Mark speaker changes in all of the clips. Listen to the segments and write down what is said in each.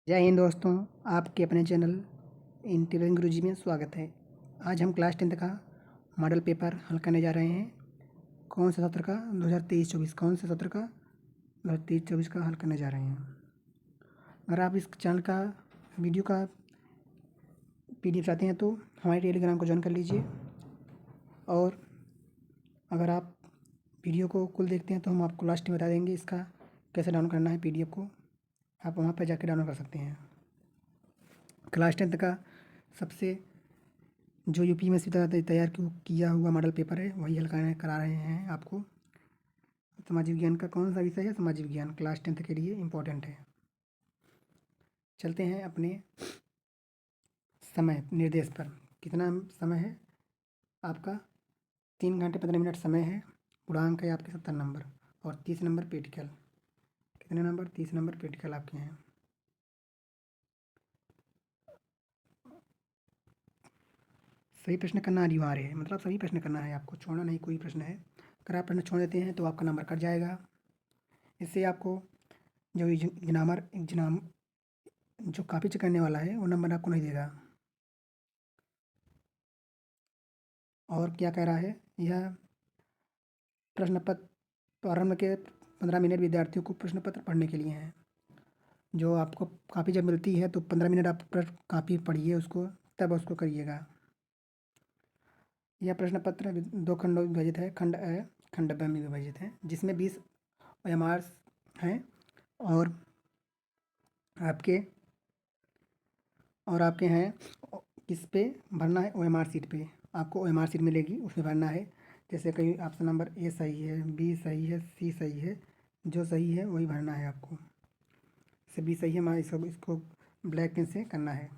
Speaker 1: जय हिंद दोस्तों, आपके अपने चैनल इंटीरियर गुरुजी में स्वागत है। आज हम क्लास 10th का मॉडल पेपर हल करने जा रहे हैं। कौन से सत्र का? 2023-24 कौन से सत्र का? 2023-24 का हल करने जा रहे हैं। अगर आप इस चैनल का वीडियो का PDF चाहते हैं तो हमारे टेलीग्राम को ज्वाइन कर लीजिए। और अगर आप वीडियो को कुल देखते हैं तो हम आपको लास्ट में बता देंगे इसका कैसे डाउनलोड करना है। PDF को आप वहाँ पर जाकर डाउनलोड कर सकते हैं। क्लास 10th का सबसे जो यूपी में सीधा तैयार किया हुआ मॉडल पेपर है वही हल करा रहे हैं आपको। सामाजिक विज्ञान का कौन सा विषय है? सामाजिक विज्ञान क्लास 10th के लिए इम्पोर्टेंट है। चलते हैं अपने समय निर्देश पर। कितना समय है आपका? 3 घंटे 15 मिनट समय है। पूर्णांक है आपके 70 नंबर और 30 नंबर प्रैक्टिकल। कितने नंबर? 30 नंबर प्रैक्टिकल आपके हैं। सभी प्रश्न करना अनिवार्य है, मतलब सभी प्रश्न करना है आपको, छोड़ना नहीं कोई प्रश्न है। अगर आप प्रश्न छोड़ देते हैं तो आपका नंबर कट जाएगा। इससे आपको जो एग्जाम जो कॉपी चेक करने वाला है वो नंबर आपको नहीं देगा। और क्या कह रहा है यह? प्रश्न पत्र प्रारंभ के 15 मिनट विद्यार्थियों को प्रश्न पत्र पढ़ने के लिए हैं। जो आपको कॉपी जब मिलती है तो 15 मिनट आप कॉपी पढ़िए उसको, तब उसको करिएगा। यह प्रश्न पत्र 2 खंडों में विभाजित है। खंड अ खंड ब में विभाजित है, जिसमें 20 OMRs हैं। और आपके आपके हैं किस पे भरना है? OMR सीट पे। आपको OMR सीट मिलेगी, उसमें भरना है। जैसे कहीं ऑप्शन नंबर ए सही है, बी सही है, सी सही है, जो सही है वही भरना है आपको। जैसे बी सही है, हमारा इसको ब्लैक पेन से करना है।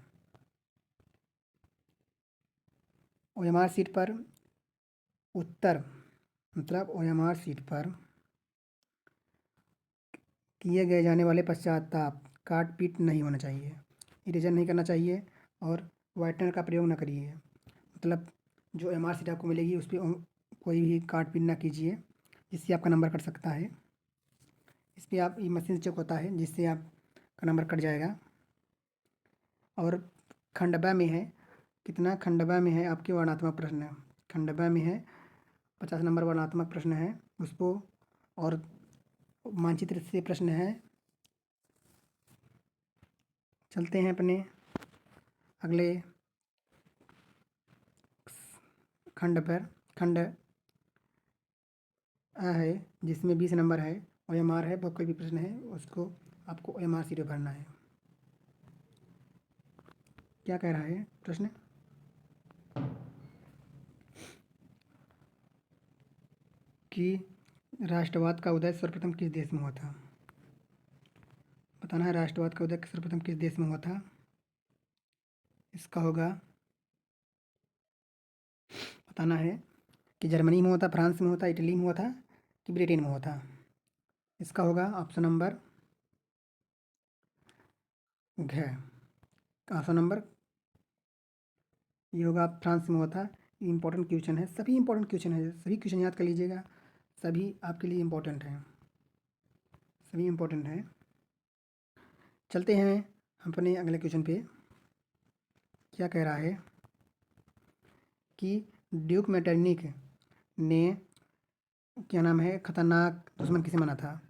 Speaker 1: OMR सीट पर उत्तर, मतलब OMR सीट पर किए गए जाने वाले पश्चाताप, काट पीट नहीं होना चाहिए, इरेजर नहीं करना चाहिए और वाइटनर का प्रयोग न करिए। मतलब जो OMR सीट आपको मिलेगी उस पर कोई भी काट पीट ना कीजिए, जिससे आपका नंबर कट सकता है। इस पर आप ये मशीन चेक होता है जिससे आपका नंबर कट जाएगा। और खंड ब में है, कितना? खंड ब में है आपके वर्णनात्मक प्रश्न। खंड ब में है 50 नंबर वर्णनात्मक प्रश्न है उसको, और मानचित्र से प्रश्न है। चलते हैं अपने अगले खंड पर। खंड अ है जिसमें 20 नंबर है। OMR है, कोई भी प्रश्न है उसको आपको OMR सीट पर भरना है। क्या कह रहा है प्रश्न? कि राष्ट्रवाद का उदय सर्वप्रथम किस देश में हुआ था? बताना है राष्ट्रवाद का उदय सर्वप्रथम किस देश में हुआ था। इसका होगा बताना है कि जर्मनी में हुआ था, फ्रांस में हुआ था, इटली में हुआ था कि ब्रिटेन में हुआ था। इसका होगा ऑप्शन नंबर घ। ऑप्शन नंबर ये होगा फ्रांस में हुआ था। इंपॉर्टेंट क्वेश्चन है, सभी इंपॉर्टेंट क्वेश्चन है, सभी क्वेश्चन याद कर लीजिएगा, सभी आपके लिए इम्पोर्टेंट हैं, सभी इम्पोर्टेंट हैं। चलते हैं अपने अगले क्वेश्चन पे। क्या कह रहा है कि ड्यूक मैटरनिक ने क्या नाम है खतरनाक दुश्मन किसे माना था?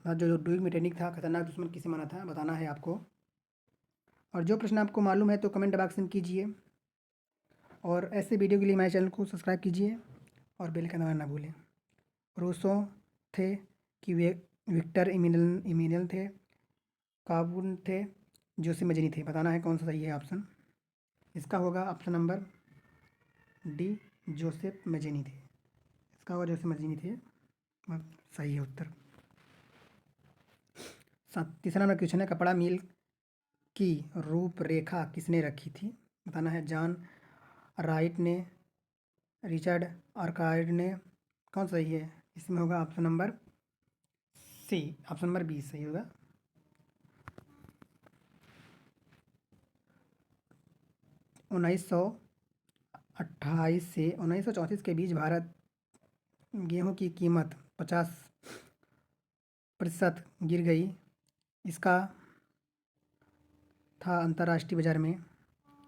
Speaker 1: जो ड्यूक मैटरनिक था खतरनाक दुश्मन किसे माना था बताना है आपको। और जो प्रश्न आपको मालूम है तो कमेंट बॉक्स में कीजिए, और ऐसे वीडियो के लिए हमारे चैनल को सब्सक्राइब कीजिए और बेल का दबाना ना भूलें। रूसो थे कि वे विक्टर इमिनियल थे, काबुल थे, जोसे मजनी थे। बताना है कौन सा सही है ऑप्शन। इसका होगा ऑप्शन नंबर डी, जोसेफ मजनी थे। इसका होगा जोसेफ मजनी थे, सही है उत्तर। तीसरा नंबर क्वेश्चन है कपड़ा मिल की रूपरेखा किसने रखी थी? बताना है जॉन राइट ने, रिचर्ड आर्काइड ने। कौन सा सही है? इसमें होगा option number C, option number B सही होगा। उन्नीस सौ 28 से 1934 के बीच भारत गेहूं की कीमत 50% गिर गई। इसका था अंतर्राष्ट्रीय बाजार में।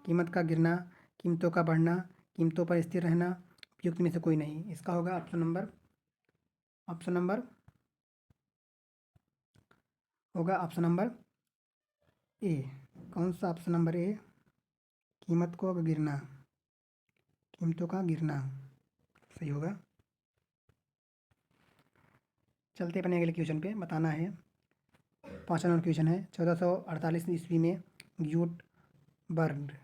Speaker 1: कीमत का गिरना, कीमतों का बढ़ना, कीमतों पर स्थिर रहना, उपयुक्त में से कोई नहीं। इसका होगा ऑप्शन नंबर होगा ऑप्शन नंबर ए। कौन सा ऑप्शन नंबर ए? कीमतों का गिरना सही होगा। चलते अपने अगले क्वेश्चन पे। बताना है 5वां क्वेश्चन है 1448 ईस्वी में ग्यूटबर्ग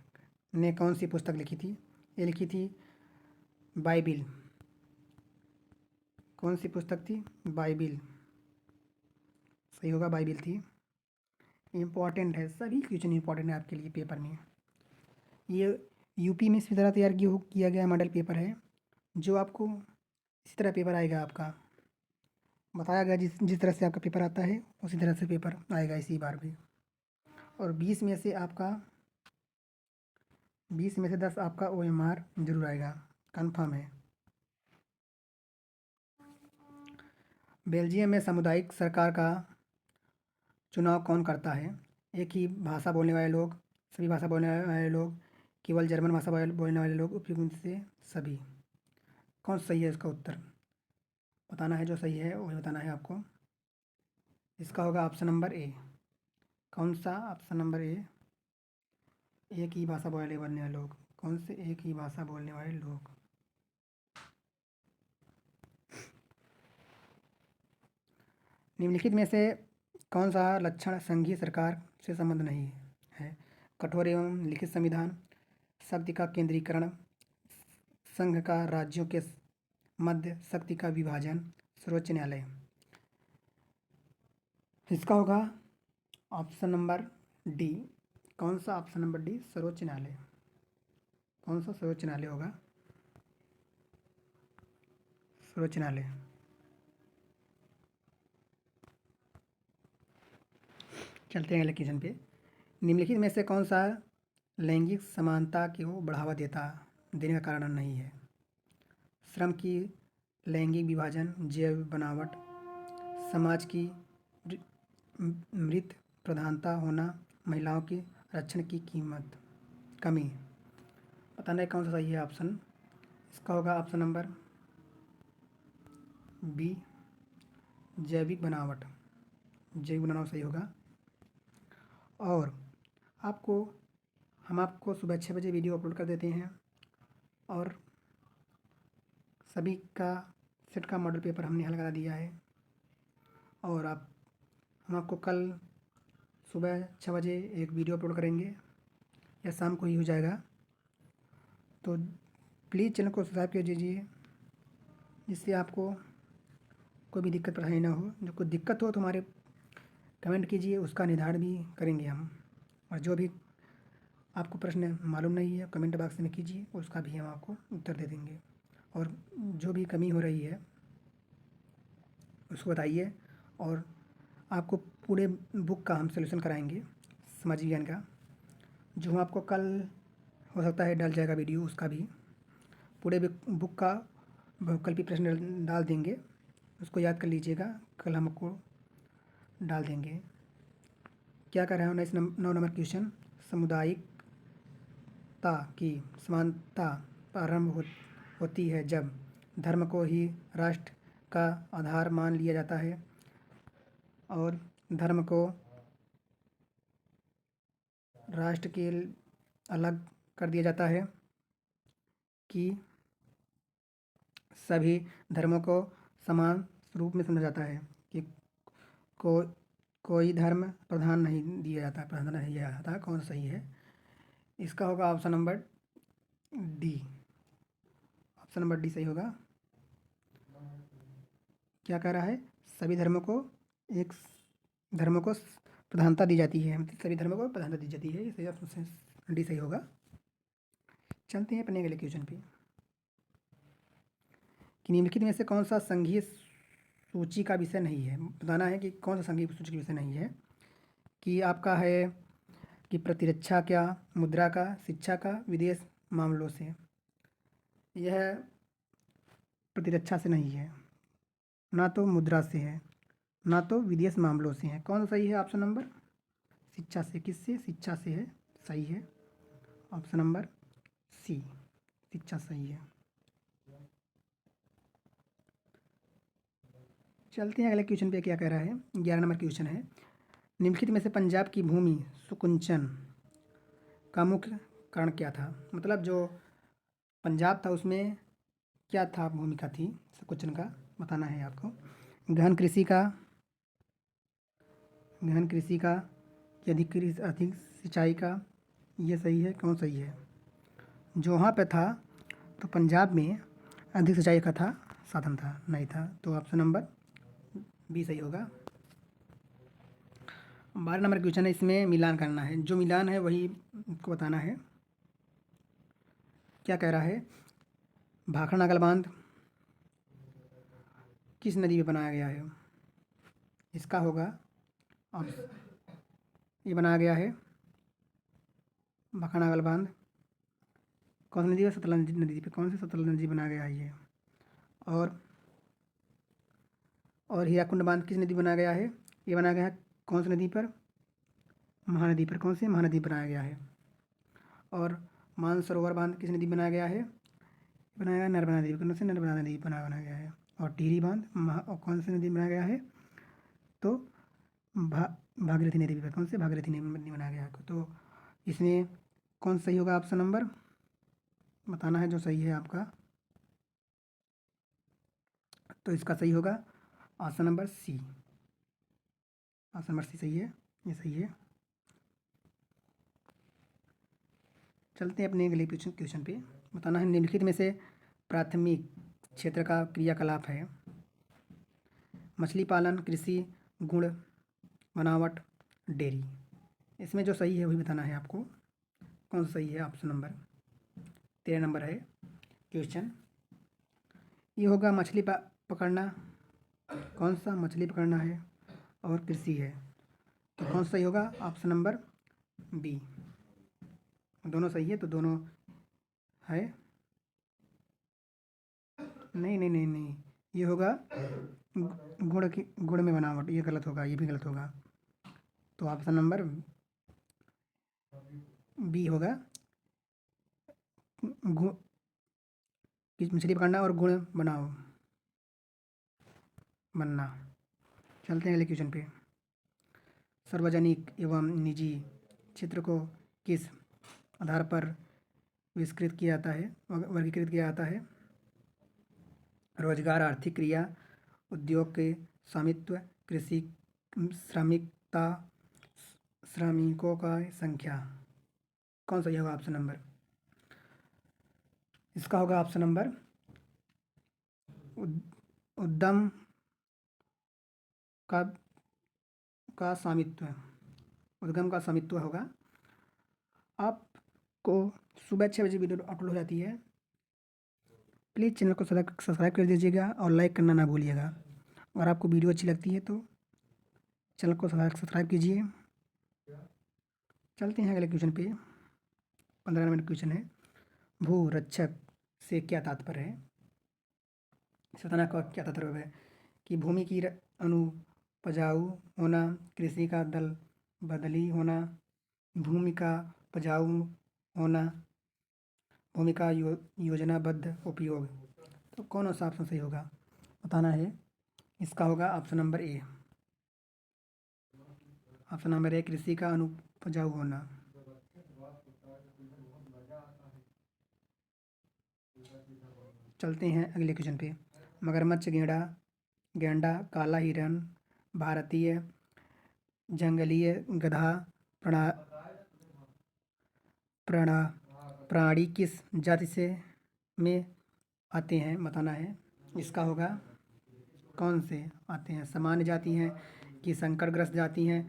Speaker 1: ने कौन सी पुस्तक लिखी थी? ये लिखी थी बाइबिल। कौन सी पुस्तक थी? बाइबिल सही होगा, बाइबिल थी। इम्पॉर्टेंट है, सभी क्वेश्चन इम्पॉर्टेंट है आपके लिए पेपर में। ये यूपी में इसी तरह तैयार किया गया मॉडल पेपर है, जो आपको इसी तरह पेपर आएगा आपका। बताया गया जिस जिस तरह से आपका पेपर आता है उसी तरह से पेपर आएगा इसी बार भी। और 20 में से 10 आपका OMR जरूर आएगा, कंफर्म है। बेल्जियम में सामुदायिक सरकार का चुनाव कौन करता है? एक ही भाषा बोलने वाले लोग, सभी भाषा बोलने वाले लोग, केवल जर्मन भाषा बोलने वाले लोग, उपयुक्त से सभी। कौन सही है इसका उत्तर? बताना है, जो सही है वही बताना है आपको। इसका होगा ऑप्शन नंबर ए। कौन सा? ऑप्शन नंबर ए, एक ही भाषा बोलने वाले लोग। कौन से एक ही भाषा बोलने वाले लोग? निम्नलिखित में से कौन सा लक्षण संघीय सरकार से संबंध नहीं है? कठोर एवं लिखित संविधान, शक्ति का केंद्रीकरण, संघ का राज्यों के मध्य शक्ति का विभाजन, सर्वोच्च न्यायालय। इसका होगा ऑप्शन नंबर डी। कौन सा? ऑप्शन नंबर डी, सर्वोच्च न्यायालय। कौन सा? सर्वोच्च न्यायालय होगा, सर्वोच्च न्यायालय। चलते हैं अगले क्वेश्चन पे। निम्नलिखित में से कौन सा लैंगिक समानता को बढ़ावा देने का कारण नहीं है? श्रम की लैंगिक विभाजन, जैव बनावट, समाज की मृत प्रधानता होना, महिलाओं की रक्षण की कमी। बताना है कौन सा सही है ऑप्शन। इसका होगा ऑप्शन नंबर बी, जैविक बनावट। जैविक बनावट सही होगा। और हम आपको सुबह 6 बजे वीडियो अपलोड कर देते हैं, और सभी का सेट का मॉडल पेपर हमने हल करा दिया है। और हम आपको कल सुबह 6 बजे एक वीडियो अपलोड करेंगे, या शाम को ही हो जाएगा। तो प्लीज़ चैनल को सब्सक्राइब कर दीजिए, जिससे आपको कोई भी दिक्कत परेशानी ना हो। जो कोई दिक्कत हो तो हमारे कमेंट कीजिए, उसका निदान भी करेंगे हम। और जो भी आपको प्रश्न मालूम नहीं है कमेंट बॉक्स में कीजिए, उसका भी हम आपको उत्तर दे देंगे। और जो भी कमी हो रही है उसको बताइए, और आपको पूरे बुक का हम सलूशन कराएंगे, समाज विज्ञान का, जो हम आपको कल हो सकता है डाल जाएगा वीडियो, उसका भी पूरे बुक का बहुकल्पी प्रश्न डाल देंगे। उसको याद कर लीजिएगा, कल हम आपको डाल देंगे। क्या कर रहे हैं 9 नंबर क्वेश्चन। सामुदायिकता की समानता प्रारंभ होती है जब धर्म को ही राष्ट्र का आधार मान लिया जाता है, और धर्म को राष्ट्र के अलग कर दिया जाता है, कि सभी धर्मों को समान रूप में समझा जाता है, कि को कोई धर्म प्राधान्य नहीं दिया जाता। कौन सही है? इसका होगा option number D. Option number D सही होगा। क्या कह रहा है? सभी धर्मों को प्रधानता दी जाती है, मतलब सभी धर्मों को प्रधानता दी जाती है। ये ऑप्शन डी सही होगा। चलते हैं अपने अगले क्वेश्चन पे। कि निम्नलिखित में से कौन सा संघीय सूची का विषय नहीं है? बताना है कि कौन सा संघीय सूची का विषय नहीं है। कि आपका है कि प्रतिरक्षा का, मुद्रा का, शिक्षा का, विदेश मामलों से। यह प्रतिरक्षा से नहीं है, ना तो मुद्रा से है, ना तो विदेश मामलों से है। कौन सा सही है? ऑप्शन नंबर शिक्षा से, किससे? शिक्षा से है, सही है। ऑप्शन नंबर सी, शिक्षा सही है। चलते हैं अगले क्वेश्चन पे, क्या कह रहा है। 11 नंबर क्वेश्चन है, निम्नलिखित में से पंजाब की भूमि सुकुंचन का मुख्य कारण क्या था? मतलब जो पंजाब था उसमें क्या था, भूमिका थी सुकुंचन का, बताना है आपको। गहन कृषि का, गहन कृषि का, कि अधिक सिंचाई का, ये सही है, कौन सही है? जो वहाँ पे था तो पंजाब में अधिक सिंचाई का था, साधन था, नहीं था, तो ऑप्शन नंबर बी सही होगा। 12 नंबर क्वेश्चन है, इसमें मिलान करना है, जो मिलान है वही को बताना है। क्या कह रहा है, भाखड़ा नागल बांध किस नदी में बनाया गया है? इसका होगा ये बनाया गया है भाखड़ा नागल बांध कौन सी नदी है? सतलज नदी पे। कौन सी? सतलज नदी बनाया गया है ये। और हीराकुंड बांध किस नदी बनाया गया है? ये बनाया गया है कौन सी नदी पर? महानदी पर। कौन सी? महानदी बनाया गया है। और मानसरोवर बांध किस नदी बनाया गया है? बनाया गया नर्मदा नदी पर। कौन सी? नर्मदा नदी बनाया गया है। और टिहरी बांध और कौन सी नदी बनाया गया है? तो भागीरथी नदी पर। कौन से? भागीरथी नदी बनाया गया है। तो इसमें कौन सही होगा? ऑप्शन नंबर बताना है जो सही है आपका। तो इसका सही होगा option number C. Option number C सही है, ये सही है। चलते हैं अपने अगले क्वेश्चन पे। बताना है निम्नलिखित में से प्राथमिक क्षेत्र का क्रियाकलाप है। मछली पालन, कृषि, गुड़ बनावट, डेयरी। इसमें जो सही है वही बताना है आपको। कौन सा सही है? ऑप्शन नंबर 13 नंबर है क्वेश्चन। ये होगा मछली पकड़ना। कौन सा? मछली पकड़ना है और कृषि है, तो कौन सा सही होगा? Option number B. दोनों सही है, तो दोनों है। नहीं नहीं नहीं नहीं, ये होगा गुड़ में बनावट, ये गलत होगा, ये भी गलत होगा। तो ऑप्शन नंबर बी होगा, मछली पकड़ना और गुड़ बनना। चलते हैं अगले क्वेश्चन पे। सार्वजनिक एवं निजी क्षेत्र को किस आधार पर वर्गीकृत किया जाता है? रोजगार, आर्थिक क्रिया, उद्योग के स्वामित्व, कृषि, श्रमिकता, श्रमिकों का संख्या। कौन सही होगा? ऑप्शन नंबर इसका होगा ऑप्शन नंबर उद्यम का स्वामित्व, उद्गम का स्वामित्व होगा। आपको सुबह 6 बजे वीडियो अपलोड हो जाती है। प्लीज़ चैनल को सब्सक्राइब कर दीजिएगा और लाइक करना ना भूलिएगा। अगर आपको वीडियो अच्छी लगती है तो चैनल को सब्सक्राइब कीजिए। चलते हैं अगले क्वेश्चन पे। 15 नंबर क्वेश्चन है, भू रक्षक से क्या तात्पर्य है? बताना का क्या तात्पर्य है कि भूमि की अनुपजाऊ होना, कृषि का दल बदली होना, भूमि का उपजाऊ होना, भूमि का योजनाबद्ध उपयोग। तो कौन सा ऑप्शन सही होगा? बताना है। इसका होगा option number A. Option number A, कृषि का अनुपजाऊ होना। चलते हैं अगले क्वेश्चन पे। मगरमच्छ, गैंडा, काला हिरन, भारतीय जंगली गधा प्राणी किस जाति से में आते हैं? बताना है। इसका होगा कौन से आते हैं? सामान्य जाति हैं कि संकटग्रस्त जाति हैं,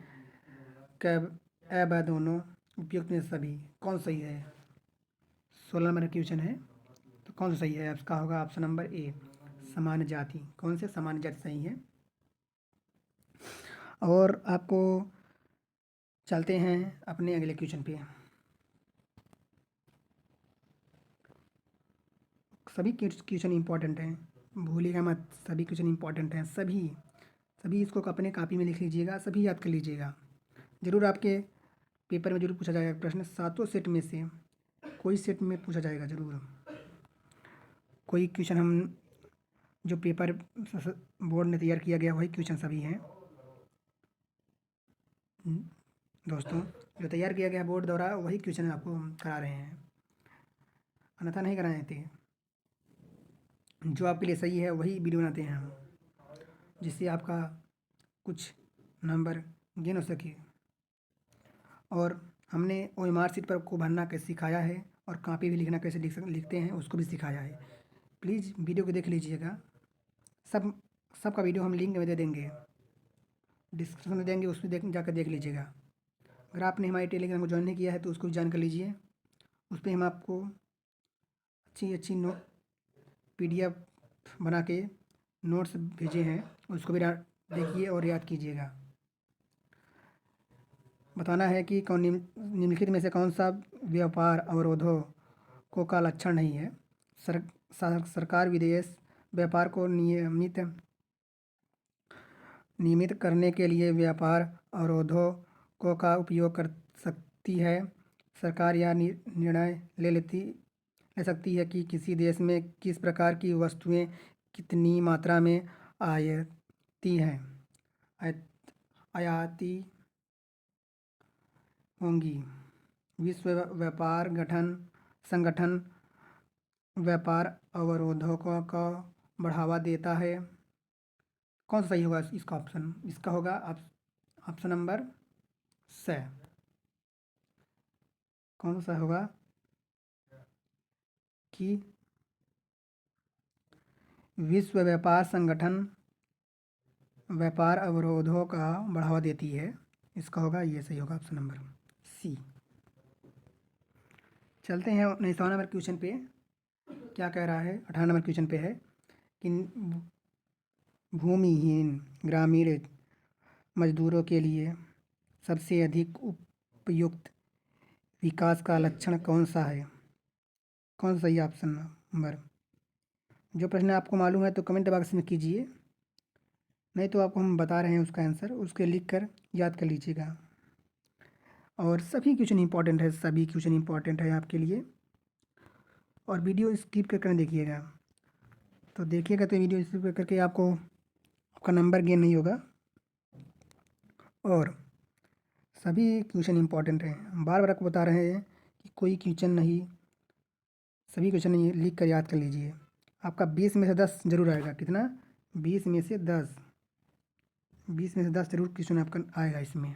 Speaker 1: व दोनों, उपयुक्त में सभी। कौन सही है? 16 नंबर क्वेश्चन है, तो कौन सा सही है? इसका होगा ऑप्शन नंबर ए, सामान्य जाति। कौन से? सामान्य जाति सही है। और आपको चलते हैं अपने अगले क्वेश्चन पे। सभी क्वेश्चन इंपॉर्टेंट हैं, भूलिएगा मत। सभी क्वेश्चन इंपॉर्टेंट हैं, सभी इसको अपने कॉपी में लिख लीजिएगा, सभी याद कर लीजिएगा। ज़रूर आपके पेपर में जरूर पूछा जाएगा प्रश्न, सातों सेट में से कोई सेट में पूछा जाएगा ज़रूर। कोई क्वेश्चन हम जो पेपर बोर्ड ने तैयार किया गया वही क्वेश्चन सभी हैं दोस्तों, जो तैयार किया गया बोर्ड द्वारा वही क्वेश्चन आपको हम करा रहे हैं, अन्यथा नहीं कराए थे। जो आपके लिए सही है वही वीडियो बनाते हैं हम, जिससे आपका कुछ नंबर गेन हो सके। और हमने OMR शीट पर को भरना कैसे सिखाया है और कॉपी भी लिखना कैसे लिखते हैं उसको भी सिखाया है। प्लीज़ वीडियो को देख लीजिएगा। सबका वीडियो हम लिंक में दे देंगे, डिस्क्रिप्शन में देंगे, उसमें जाकर देख लीजिएगा। अगर आपने हमारे टेलीग्राम को ज्वाइन नहीं किया है तो उसको ज्वाइन कर लीजिए। उस पर हम आपको अच्छी अच्छी PDF बना के नोट्स भेजे हैं, उसको भी देखिए और याद कीजिएगा। बताना है कि निम्नलिखित में से कौन सा व्यापार अवरोधों को का लक्षण नहीं है। सरकार विदेश व्यापार को नियमित करने के लिए व्यापार अवरोधों को का उपयोग कर सकती है। सरकार यह निर्णय ले सकती है कि किसी देश में किस प्रकार की वस्तुएं कितनी मात्रा में आयाती होंगी। विश्व व्यापार संगठन व्यापार अवरोधों को बढ़ावा देता है। कौन सा सही होगा इसका ऑप्शन? इसका होगा ऑप्शन नंबर स। कौन सा होगा कि विश्व व्यापार संगठन व्यापार अवरोधों का बढ़ावा देती है। इसका होगा, ये सही होगा ऑप्शन नंबर सी। चलते हैं 19वां नंबर क्वेश्चन पे। क्या कह रहा है? 18 नंबर क्वेश्चन पे है कि भूमिहीन ग्रामीण मजदूरों के लिए सबसे अधिक उपयुक्त विकास का लक्षण कौन सा है? कौन सा सही ऑप्शन नंबर? जो प्रश्न आपको मालूम है तो कमेंट बॉक्स में कीजिए, नहीं तो आपको हम बता रहे हैं उसका आंसर, उसके लिख कर याद कर लीजिएगा। और सभी क्वेश्चन इंपॉर्टेंट है, सभी क्वेश्चन इंपॉर्टेंट है आपके लिए। और वीडियो स्किप कर देखिएगा, तो देखिएगा तो वीडियो स्किप करके आपका नंबर गेन नहीं होगा। और सभी क्वेश्चन इंपॉर्टेंट हैं, बार बार आपको बता रहे हैं कि कोई क्वेश्चन नहीं, सभी क्वेश्चन लिख कर याद कर लीजिए। आपका 20 में से 10 जरूर आएगा। कितना? 20 में से 10, 20 में से 10 जरूर क्वेश्चन आपका आएगा इसमें।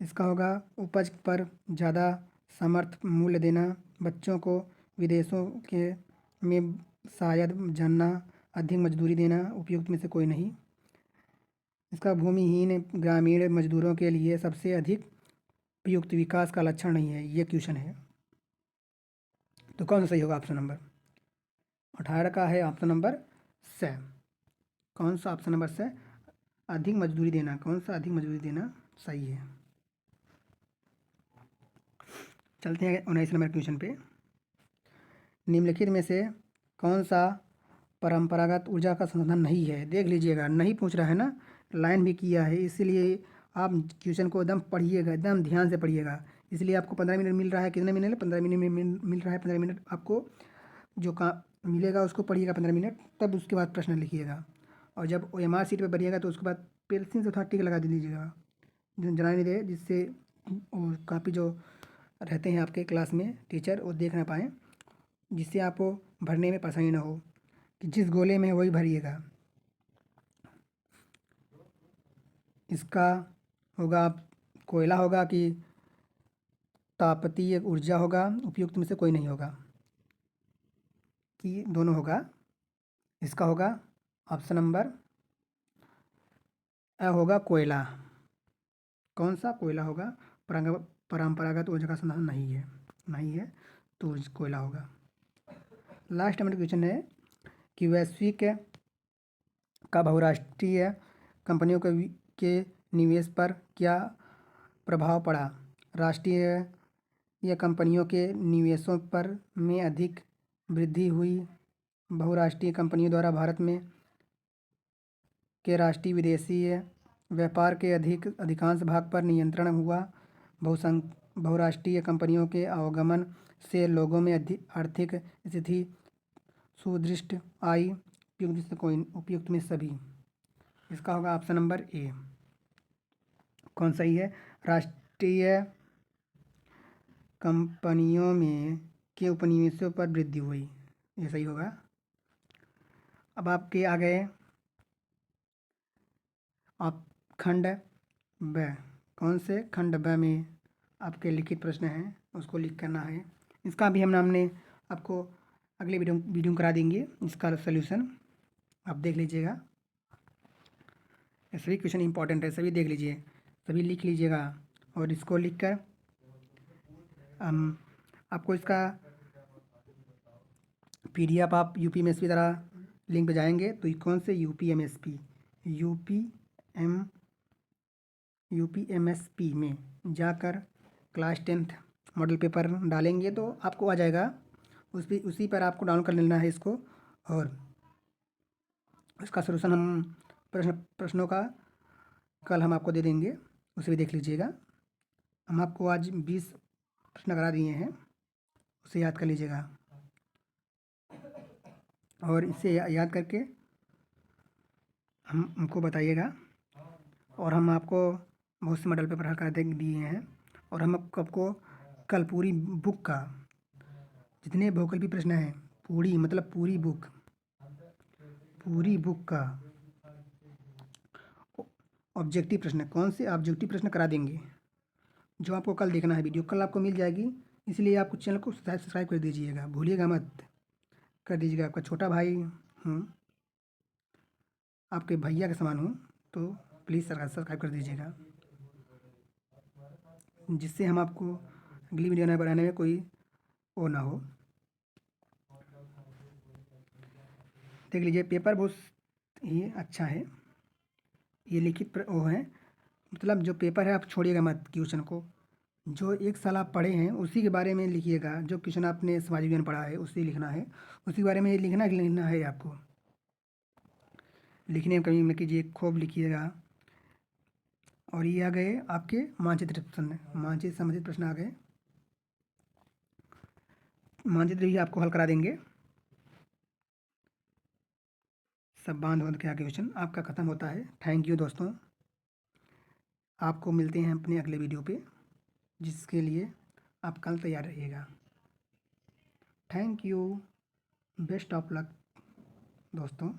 Speaker 1: इसका होगा उपज पर ज़्यादा समर्थ मूल्य देना, बच्चों को विदेशों के में शायद जानना, अधिक मजदूरी देना, उपयुक्त में से कोई नहीं। इसका भूमिहीन ग्रामीण मजदूरों के लिए सबसे अधिक उपयुक्त विकास का लक्षण नहीं है, ये क्वेश्चन है। तो कौन सा सही होगा? ऑप्शन नंबर 18 का है ऑप्शन नंबर स। कौन सा ऑप्शन नंबर स? अधिक मजदूरी देना। कौन सा अधिक मजदूरी देना सही है? चलते हैं 19 नंबर क्वेश्चन पे। निम्नलिखित में से कौन सा परंपरागत ऊर्जा का संसाधन नहीं है? देख लीजिएगा, नहीं पूछ रहा है ना, लाइन भी किया है, इसीलिए आप क्वेश्चन को एकदम पढ़िएगा, एकदम ध्यान से पढ़िएगा। इसलिए आपको 15 मिनट मिल रहा है। कितने मिनट? 15 मिनट मिल रहा है। 15 मिनट आपको जो मिलेगा उसको पढ़िएगा 15 मिनट, तब उसके बाद प्रश्न लिखिएगा। और जब OMR शीट पर भरिएगा तो उसके बाद पेंसिल से थोड़ा टिक लगा दीजिएगा, जला नहीं दे, जिससे काफ़ी जो रहते हैं आपके क्लास में टीचर वो देख ना पाएँ, जिससे आपको भरने में परेशानी ना हो, कि जिस गोले में है वही भरिएगा। इसका होगा कोयला होगा कि तापीय ऊर्जा होगा, उपयुक्त में से कोई नहीं होगा, कि दोनों होगा। इसका होगा ऑप्शन नंबर होगा कोयला। कौन सा? कोयला होगा। परंपरागत ऊर्जा का संसाधन नहीं है तो कोयला होगा। लास्ट नंबर क्वेश्चन है कि वैश्विक का बहुराष्ट्रीय कंपनियों के निवेश पर क्या प्रभाव पड़ा? राष्ट्रीय या कंपनियों के निवेशों पर में अधिक वृद्धि हुई। बहुराष्ट्रीय कंपनियों द्वारा भारत में के राष्ट्रीय विदेशी व्यापार के अधिकांश भाग पर नियंत्रण हुआ। बहुराष्ट्रीय कंपनियों के आगमन से लोगों में आर्थिक स्थिति सुदृढ़ आई। उपयुक्त में सभी। इसका होगा ऑप्शन नंबर ए। कौन सही है? राष्ट्रीय कंपनियों में के उपनिवेशों पर वृद्धि हुई, ये सही होगा। अब आपके आ गए आप खंड ब। कौन से? खंड ब में आपके लिखित प्रश्न हैं, उसको लिख करना है। इसका भी हमने आपको अगले वीडियो करा देंगे इसका सलूशन, आप देख लीजिएगा। सभी क्वेश्चन इंपॉर्टेंट है, सभी देख लीजिए, सभी लिख लीजिएगा। और इसको लिख कर आपको इसका PDF आप UPMSP द्वारा लिंक पे जाएंगे तो कौन से UPMSP में जाकर क्लास 10th मॉडल पेपर डालेंगे तो आपको आ जाएगा। उसी पर आपको डाउनलोड कर लेना है इसको, और इसका सलूशन हम प्रश्नों का कल हम आपको दे देंगे, उसे भी देख लीजिएगा। हम आपको आज 20 प्रश्न करा दिए हैं, उसे याद कर लीजिएगा और इसे याद करके हमको बताइएगा। और हम आपको बहुत से मॉडल पेपर हल कर दिए हैं, और हम आपको कल पूरी बुक का जितने वैकल्पिक प्रश्न हैं, पूरी बुक का ऑब्जेक्टिव प्रश्न, कौन से ऑब्जेक्टिव प्रश्न करा देंगे, जो आपको कल देखना है। वीडियो कल आपको मिल जाएगी, इसलिए आपको चैनल को सब्सक्राइब कर दीजिएगा, भूलिएगा मत, कर दीजिएगा। आपका छोटा भाई हूँ, आपके भैया के समान हूँ, तो प्लीज़ सब्सक्राइब कर दीजिएगा, जिससे हम आपको अगली वीडियो बनाने में कोई वो ना हो। देख लीजिए, पेपर बहुत ही अच्छा है, ये लिखित वो है, मतलब जो पेपर है आप छोड़िएगा मत क्वेश्चन को। जो एक साल आप पढ़े हैं उसी के बारे में लिखिएगा, जो क्वेश्चन आपने समाज विज्ञान पढ़ा है उसी लिखना है, उसी के बारे में लिखना है आपको। लिखने में कमी मत कीजिए, खूब लिखिएगा। और ये आ गए आपके मानचित्र प्रश्न, मानचित्र संबंधित प्रश्न आ गए। मानचित्र भी आपको हल करा देंगे। सब बांध के आगे क्वेश्चन आपका ख़त्म होता है। थैंक यू दोस्तों, आपको मिलते हैं अपने अगले वीडियो पे, जिसके लिए आप कल तैयार रहिएगा। Thank you, best of luck दोस्तों।